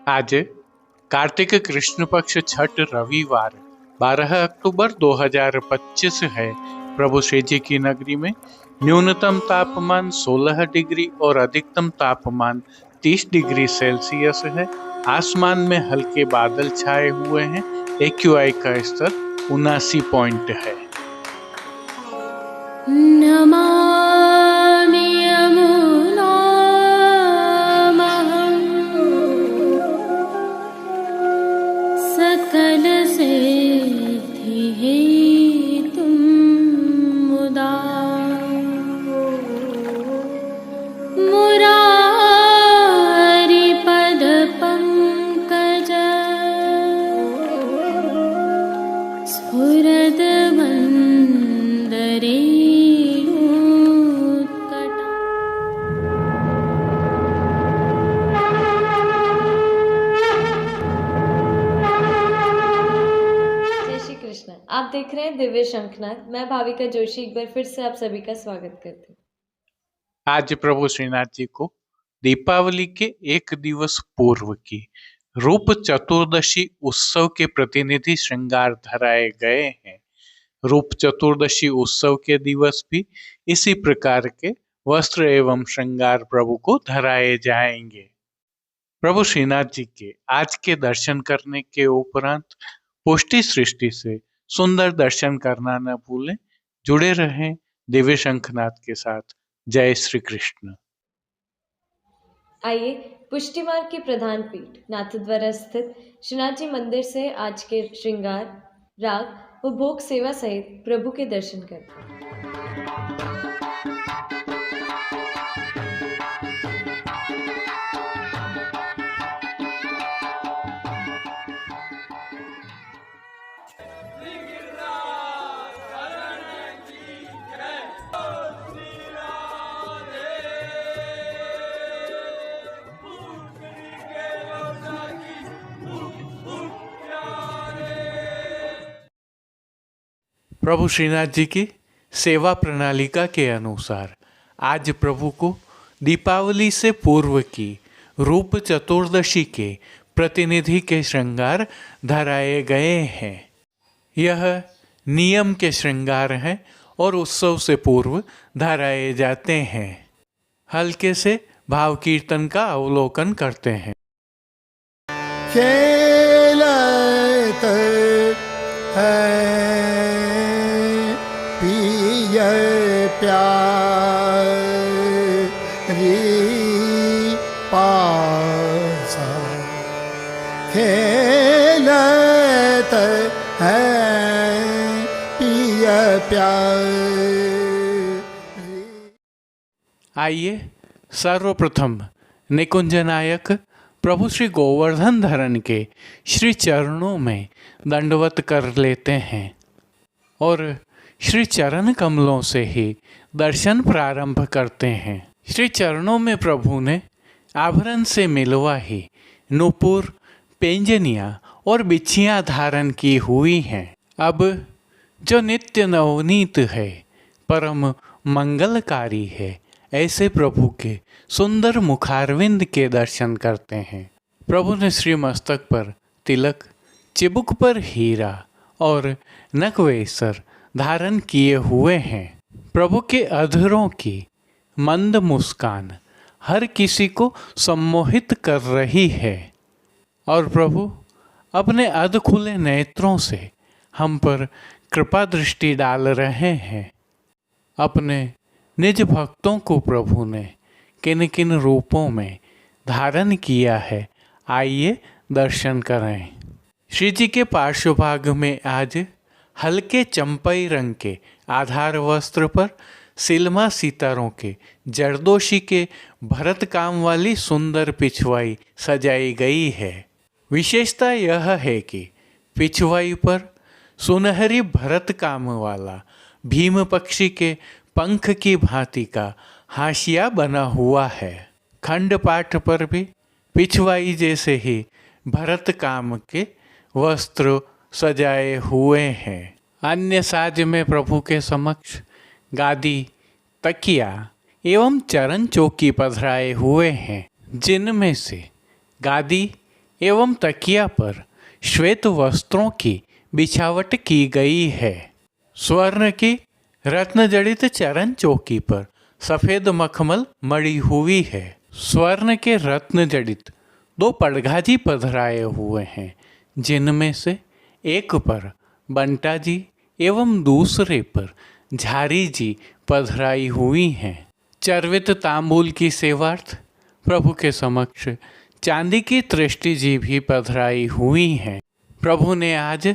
आज कार्तिक कृष्ण पक्ष छठ रविवार 12 अक्टूबर 2025 है। प्रभु श्री जी की नगरी में न्यूनतम तापमान 16 डिग्री और अधिकतम तापमान 30 डिग्री सेल्सियस है। आसमान में हल्के बादल छाए हुए हैं। AQI का स्तर 79 पॉइंट है। नमामि यमुनामहं सकलसिद्धिहेतुं मुदा मुरारिपदपङ्कज स्फुरद्वन्दरे आप देख रहे हैं दिव्य शंखनाद। मैं भाविका जोशी एक बार फिर से आप सभी का स्वागत करती हूँ। आज प्रभु श्रीनाथ जी को दीपावली के एक दिवस पूर्व की रूप चतुर्दशी उत्सव के प्रतिनिधि श्रृंगार धराए गए हैं। रूप चतुर्दशी उत्सव के दिवस भी इसी प्रकार के वस्त्र एवं श्रृंगार प्रभु को धराए जाएंगे। प्रभु श्रीनाथ जी के आज के दर्शन करने के उपरांत पुष्टि सृष्टि से सुंदर दर्शन करना न भूलें। जुड़े रहें दिव्य शंखनाद के साथ। जय श्री कृष्ण। आइए पुष्टि मार्ग के प्रधान पीठ नाथद्वारा स्थित श्रीनाथ जी मंदिर से आज के श्रृंगार, राग व भोग सेवा सहित प्रभु के दर्शन करते हैं। प्रभु श्रीनाथ जी की सेवा प्रणालिका के अनुसार आज प्रभु को दीपावली से पूर्व की रूप चतुर्दशी के प्रतिनिधि के श्रृंगार धराए गए हैं। यह नियम के श्रृंगार हैं और उत्सव से पूर्व धराए जाते हैं। हल्के से भाव कीर्तन का अवलोकन करते हैं। खेलत है पिय प्यारी पासा, खेलत है पिय प्यारी। आइए सर्वप्रथम निकुंज नायक प्रभु श्री गोवर्धन धरन के श्री चरणों में दंडवत कर लेते हैं और श्री चरण कमलों से ही दर्शन प्रारंभ करते हैं। श्री चरणों में प्रभु ने आभरण से मिलवा ही नूपुर, पेंजनियाँ और बिछियाँ धारण की हुई हैं। अब जो नित्य नवनीत है, परम मंगलकारी है, ऐसे प्रभु के सुंदर मुखारविंद के दर्शन करते हैं। प्रभु ने श्री मस्तक पर तिलक, चिबुक पर हीरा और नकवेसर धारण किए हुए हैं। प्रभु के अधरों की मंद मुस्कान हर किसी को सम्मोहित कर रही है और प्रभु अपने अध खुले नेत्रों से हम पर कृपा दृष्टि डाल रहे हैं। अपने निज भक्तों को प्रभु ने किन किन रूपों में धारण किया है, आइए दर्शन करें। श्री जी के पार्श्वभाग में आज हल्के चंपई रंग के आधार वस्त्र पर सिलमा सितारों के जरदोशी के भरत काम वाली सुंदर पिछवाई सजाई गई है। विशेषता यह है कि पिछवाई पर सुनहरी भरत काम वाला भीम पक्षी के पंख की भांति का हाशिया बना हुआ है। खंड पाठ पर भी पिछवाई जैसे ही भरत काम के वस्त्र सजाए हुए हैं। अन्य साज में प्रभु के समक्ष गादी, तकिया एवं चरण चौकी पधराए हुए हैं, जिनमें से गादी एवं तकिया पर श्वेत वस्त्रों की बिछावट की गई है। स्वर्ण की रत्न जड़ित चरण चौकी पर सफेद मखमल मड़ी हुई है। स्वर्ण के रत्न जड़ित 2 पड़घाजी पधराए हुए हैं, जिनमें से एक पर बंटा जी एवं दूसरे पर झारी जी पधराई हुई हैं। चर्वित तांबूल की सेवार्थ प्रभु के समक्ष चांदी की तृष्टि जी भी पधराई हुई हैं। प्रभु ने आज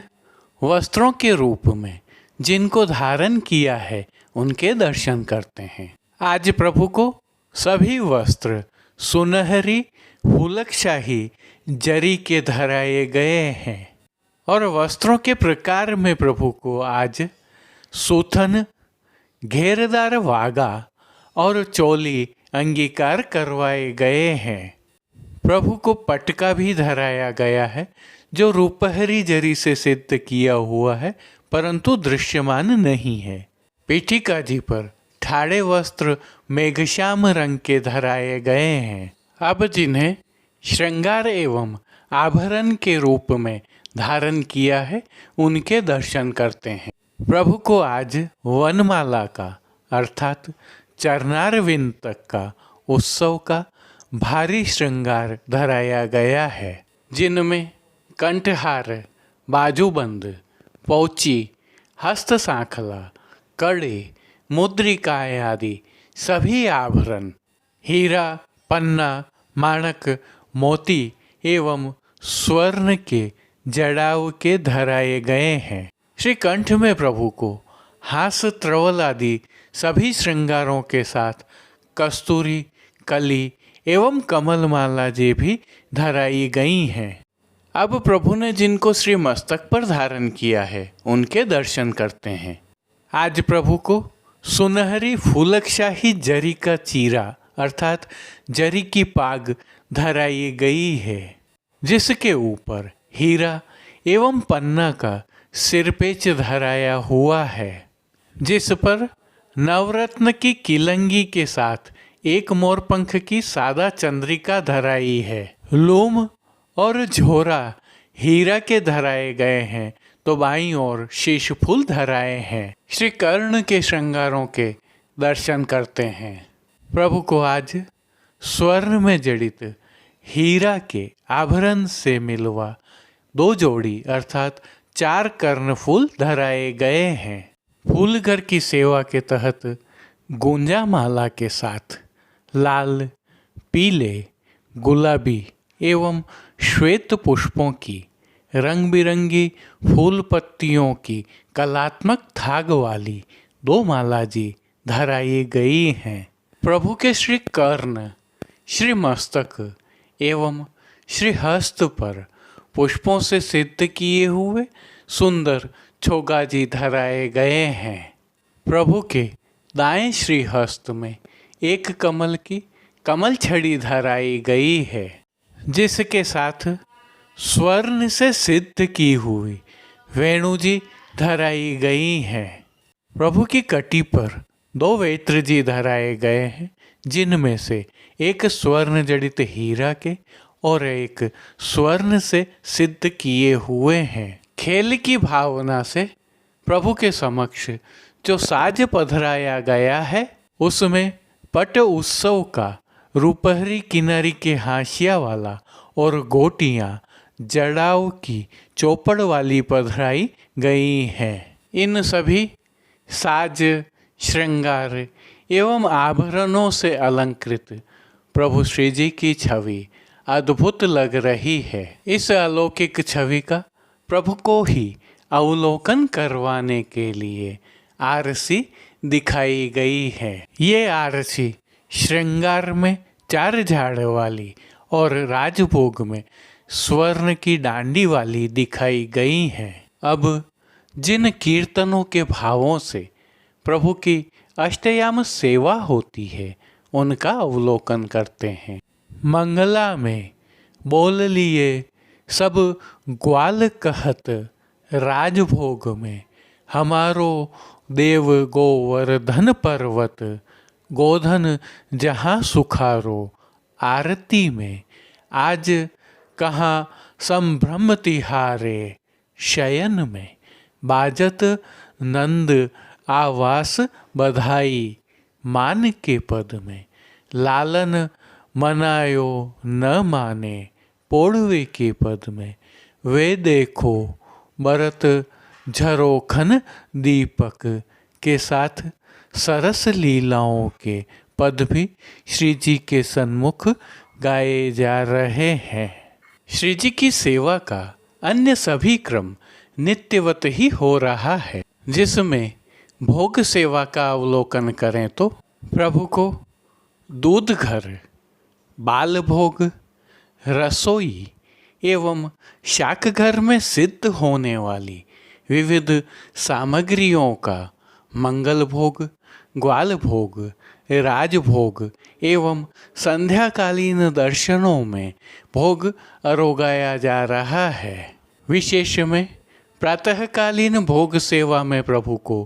वस्त्रों के रूप में जिनको धारण किया है उनके दर्शन करते हैं। आज प्रभु को सभी वस्त्र सुनहरी फूलकशाही जरी के धराए गए हैं और वस्त्रों के प्रकार में प्रभु को आज सूथन, घेरदार वागा और चोली अंगीकार करवाए गए हैं। प्रभु को पटका भी धराया गया है, जो रूपहरी जरी से सिद्ध किया हुआ है परंतु दृश्यमान नहीं है। पीठिका जी पर ठाड़े वस्त्र मेघश्याम रंग के धराए गए हैं। अब जिन्हें श्रृंगार एवं आभरण के रूप में धारण किया है उनके दर्शन करते हैं। प्रभु को आज वनमाला का अर्थात चरणारविंद तक का उत्सव का भारी श्रृंगार धराया गया है, जिनमें कंठहार, बाजूबंद, पौची, हस्त सांखला, कड़े, मुद्रिकाएँ आदि सभी आभरण, हीरा, पन्ना, माणक, मोती एवं स्वर्ण के जड़ाव के धराए गए हैं। श्री कंठ में प्रभु को हास, त्रवल आदि सभी श्रृंगारों के साथ कस्तूरी, कली एवं कमलमाला जी भी धराई गई हैं। अब प्रभु ने जिनको श्री मस्तक पर धारण किया है उनके दर्शन करते हैं। आज प्रभु को सुनहरी फूलकशाही जरी का चीरा अर्थात जरी की पाग धराई गई है, जिसके ऊपर हीरा एवं पन्ना का सिरपेच धराया हुआ है, जिस पर नवरत्न की किलंगी के साथ एक मोरपंख की सादा चंद्रिका धराई है। लूम और झोरा हीरा के धराए गए हैं तो बाईं ओर शीश फूल धराए हैं। श्री कर्ण के श्रृंगारों के दर्शन करते हैं। प्रभु को आज स्वर्ण में जड़ित हीरा के आभरण से मिलवा 2 जोड़ी अर्थात 4 कर्णफूल धराए गए हैं। फूलघर की सेवा के तहत गुंजा माला के साथ लाल, पीले, गुलाबी एवं श्वेत पुष्पों की रंग बिरंगी फूल पत्तियों की कलात्मक थाग वाली 2 माला जी धराई गई हैं। प्रभु के श्री कर्ण, श्री मस्तक एवं श्री हस्त पर पुष्पों से सिद्ध किए हुए सुंदर छोगा जी धराए गए हैं। प्रभु के दाएं श्री हस्त में एक कमल की कमल छड़ी धराई गई है, जिसके साथ स्वर्ण से सिद्ध की हुई वेणु जी धराई गई हैं। प्रभु की कटी पर 2 वेत्र जी धराए गए हैं, जिनमें से एक स्वर्ण जड़ित हीरा के और एक स्वर्ण से सिद्ध किए हुए हैं। खेल की भावना से प्रभु के समक्ष जो साज पधराया गया है उसमें पट उत्सव का रूपहरी किनारी के हाशिया वाला और गोटियां जड़ाव की चौपड़ वाली पधराई गई हैं। इन सभी साज, श्रृंगार एवं आभरणों से अलंकृत प्रभु श्री जी की छवि अद्भुत लग रही है। इस अलौकिक छवि का प्रभु को ही अवलोकन करवाने के लिए आरसी दिखाई गई है। ये आरसी श्रृंगार में 4 झाड़ वाली और राजभोग में स्वर्ण की डांडी वाली दिखाई गई हैं। अब जिन कीर्तनों के भावों से प्रभु की अष्टयाम सेवा होती है उनका अवलोकन करते हैं। मंगला में बोल लिए सब ग्वाल कहत, राजभोग में हमारो देव गोवर्धन पर्वत, गोधन जहाँ सुखारो। आरती में आज कहाँ संभ्रम तिहारे शयन में, बाजत नंद आवास बधाई मान के पद में। लालन मनायो न माने पोड़वे के पद में। वे देखो बरत झरोखन दीपक के साथ सरस लीलाओं के पद भी श्री जी के सन्मुख गाए जा रहे हैं। श्री जी की सेवा का अन्य सभी क्रम नित्यवत ही हो रहा है, जिसमें भोग सेवा का अवलोकन करें तो प्रभु को दूध घर, बाल भोग, रसोई एवं शाक घर में सिद्ध होने वाली विविध सामग्रियों का मंगल भोग, ग्वाल भोग, राजभोग एवं संध्याकालीन दर्शनों में भोग अरोगाया जा रहा है। विशेष में प्रातःकालीन भोग सेवा में प्रभु को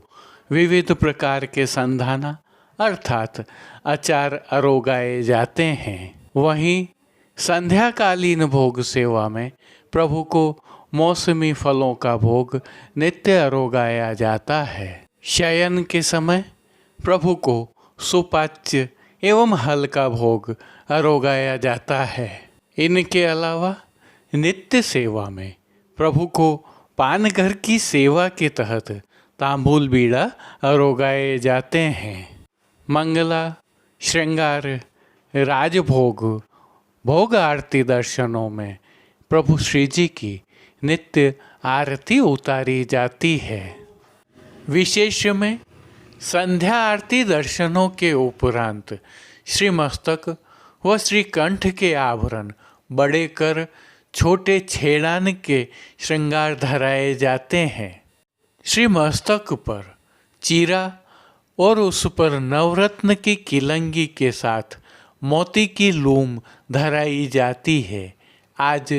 विविध प्रकार के संधाना अर्थात अचार अरोगाए जाते हैं। वहीं संध्याकालीन भोग सेवा में प्रभु को मौसमी फलों का भोग नित्य अरोगाया जाता है। शयन के समय प्रभु को सुपाच्य एवं हल्का भोग अरोगाया जाता है। इनके अलावा नित्य सेवा में प्रभु को पानघर की सेवा के तहत तांबूल बीड़ा अरोगाए जाते हैं। मंगला, श्रृंगार, राजभोग, भोग आरती दर्शनों में प्रभु श्री जी की नित्य आरती उतारी जाती है। विशेष में संध्या आरती दर्शनों के उपरांत श्री मस्तक व श्री कंठ के आभरण बड़े कर छोटे छेड़ान के श्रृंगार धराए जाते हैं। श्री मस्तक पर चीरा और उस पर नवरत्न की किलंगी के साथ मोती की लूम धराई जाती है। आज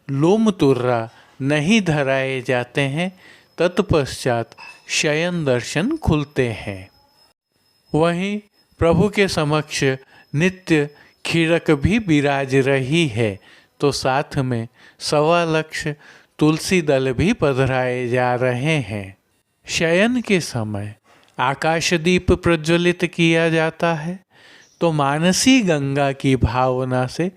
लूम तुर्रा नहीं धराए जाते हैं, तत्पश्चात शयन दर्शन खुलते हैं। वहीं प्रभु के समक्ष नित्य खीरक भी विराज रही है, तो साथ में 1.25 लक्ष तुलसी दल भी पधराए जा रहे हैं। शयन के समय आकाशदीप प्रज्वलित किया जाता है, तो मानसी गंगा की भावना से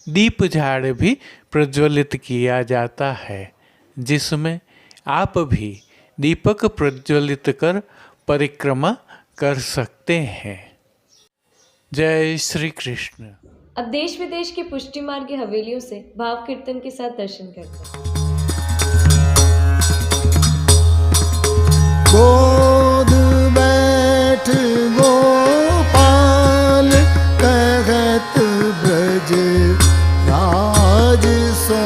दीप झाड़ भी प्रज्वलित किया जाता है, जिसमें आप भी दीपक प्रज्वलित कर परिक्रमा कर सकते हैं। जय श्री कृष्ण। अब देश विदेश की पुष्टि मार्ग की हवेलियों से भाव कीर्तन के साथ दर्शन करते हैं। गोद बैठ गोपाल कहत ब्रज राज सो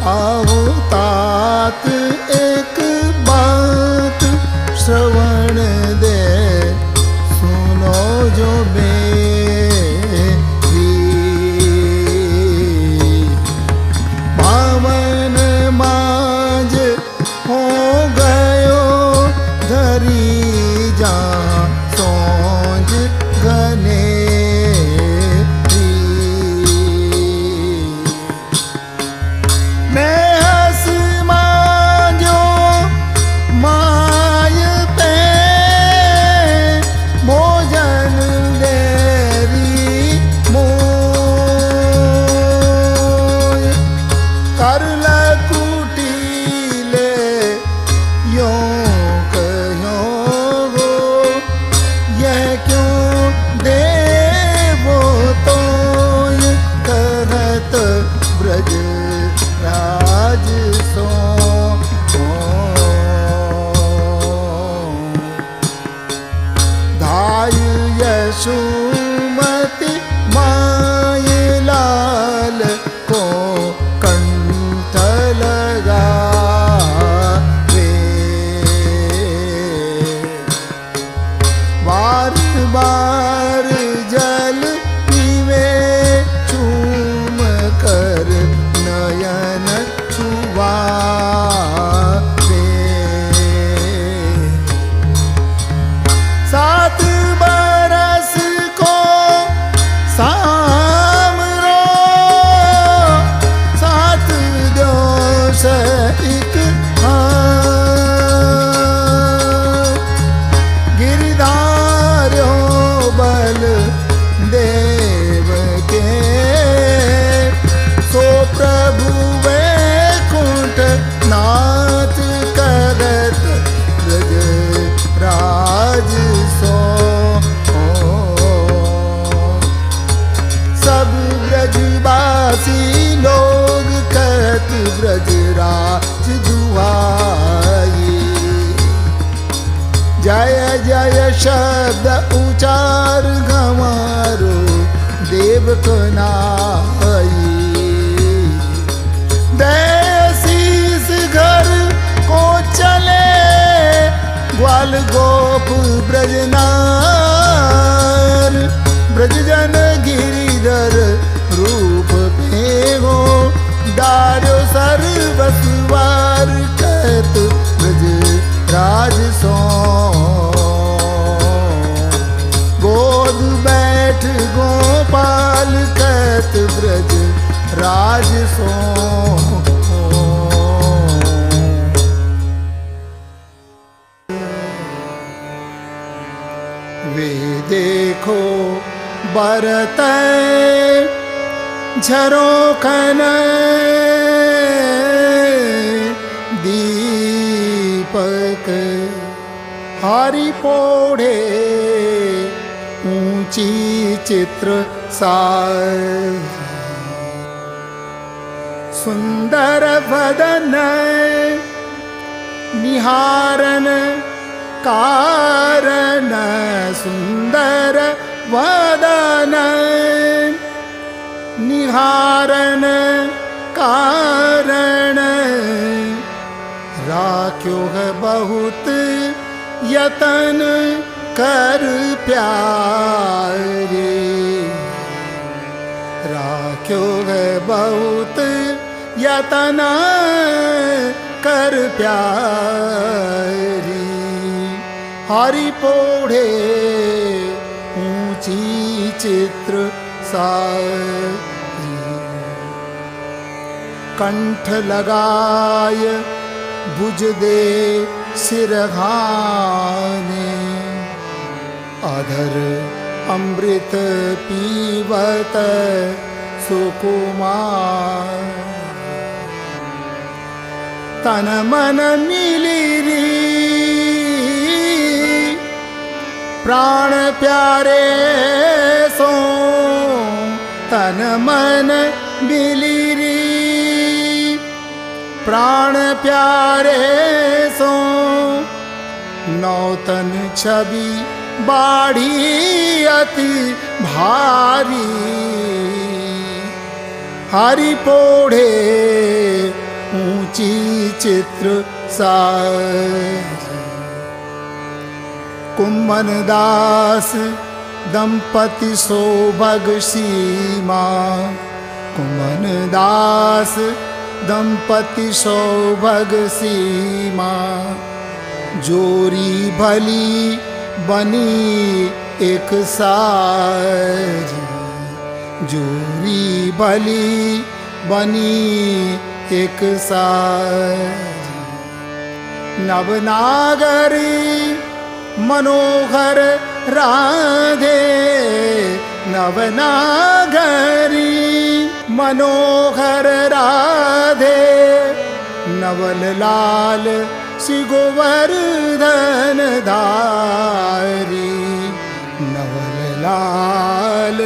आओ तात एक बात श्रवण दे सुनो जो पावन माज हो गयो धरी जा सोज गने मैं हंस मांजो माय पे मोजन देरी मोय कर कुटीले यो कहो गो यह क्यों देवो तो कहत ब्रज राज सो धाय यशुमति माय लाल को कंठ लगा वे बार बार जल पीवे चूम कर नयन छुआ वे 7 बरस को बल देव के, सो प्रभु वैकुंठ नाथ करत ब्रज राज सो। सब ब्रजवासी लोग कहत ब्रज राज दुआई, जय जय शब्द उचार गंवारो देव को नाई। शीस घर को चले ग्वाल गोप ब्रजनार, ब्रजजन गिरिधर रूप भेगो डार्यो सर्वसवार कहत ब्रज राज सो। गोद बैठ गोपाल कहत ब्रज राज सो। वे देखो बरत झरोखन दीपक, हारी पोढ़े ऊंची चित्र सार, सुंदर बदन निहारन कारण, सुंदर वदन निहारन कारण, राख्यो है बहुत यतन कर प्यारे, राख्यो है बहुत यतन कर प्यारी। हरि पोढ़े ऊंची चित्र सारी, कंठ लगाय भुज दे सिरघाने, अधर अमृत पीवत सुकुमार, तन मन मिलिरी प्राण प्यारे सो, तन मन मिलिरी प्राण प्यारे सो। नौतन छवि बाढ़ी अति भारी, हरि पोढ़े ऊंची चित्र सार। कुम्मन दास दंपति सौभग सीमा, कुम्मन दास दंपति सौभग सीमा, जोरी भली बनी एक सार, जोरी भली बनी एक सार। नवनागरी मनोहर राधे, नवनागरी मनोहर राधे, नवल लाल श्री गोवर्धन धारी, नवल लाल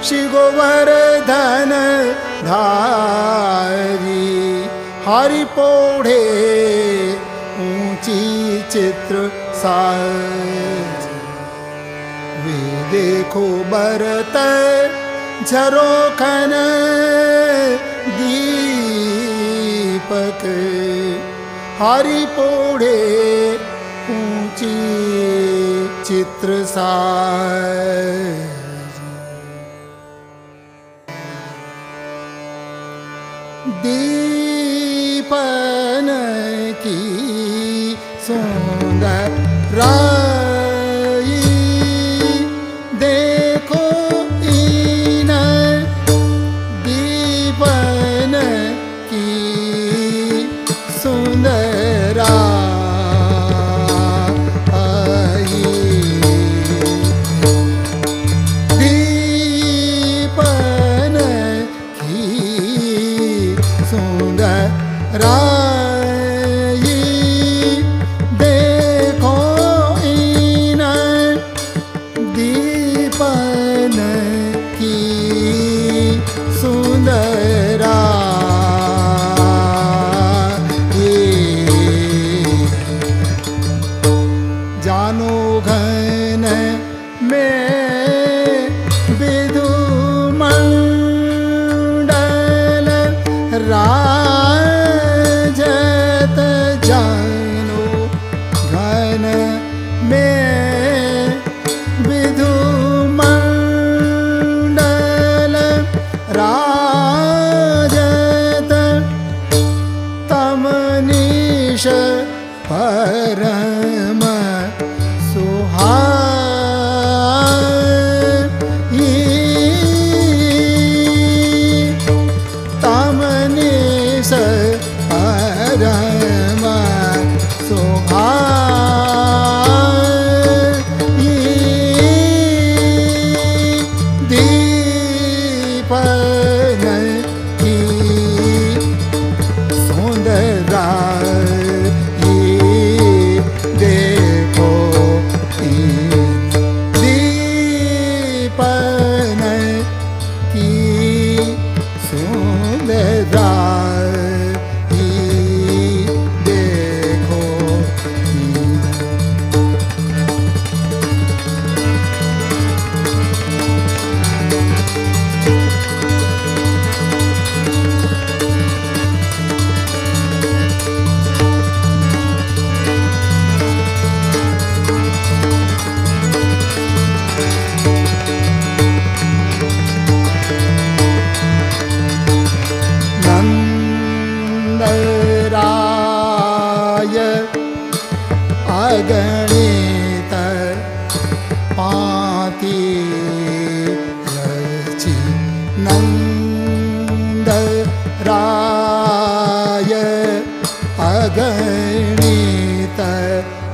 श्री गोवर्धन धारी। हरि पोढ़े ऊंची चित्र साज, वे देखो बरत झरोखन दीपक, हरि पोढ़े ऊंची चित्र साज। दीपन की सुंदर राई, देखो इन दीपन की सुंदर राई। की सुंदरा जानो घन में विधु मंडल राजत जानो घन में विधु मंडल राजत तमनीश परम सुहाई तमनीश परम सुहाई दीपन की सुंदरा देखो दीपन की सुंदरा देखो नंदराय अगणित पाति रचि नंदराय अगणित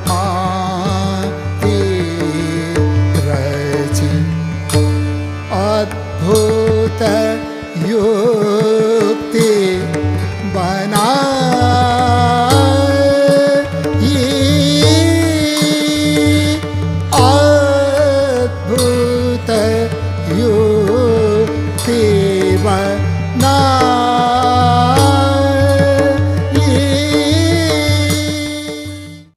पाति रचि अद्भुत युक्ति बनाई अद्भुत युक्ति बनाई।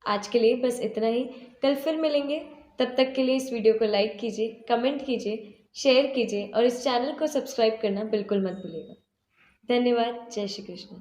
आज के लिए बस इतना ही। कल फिर मिलेंगे। तब तक के लिए इस वीडियो को लाइक कीजिए, कमेंट कीजिए, शेयर कीजिए और इस चैनल को सब्सक्राइब करना बिल्कुल मत भूलिएगा। धन्यवाद। जय श्री कृष्ण।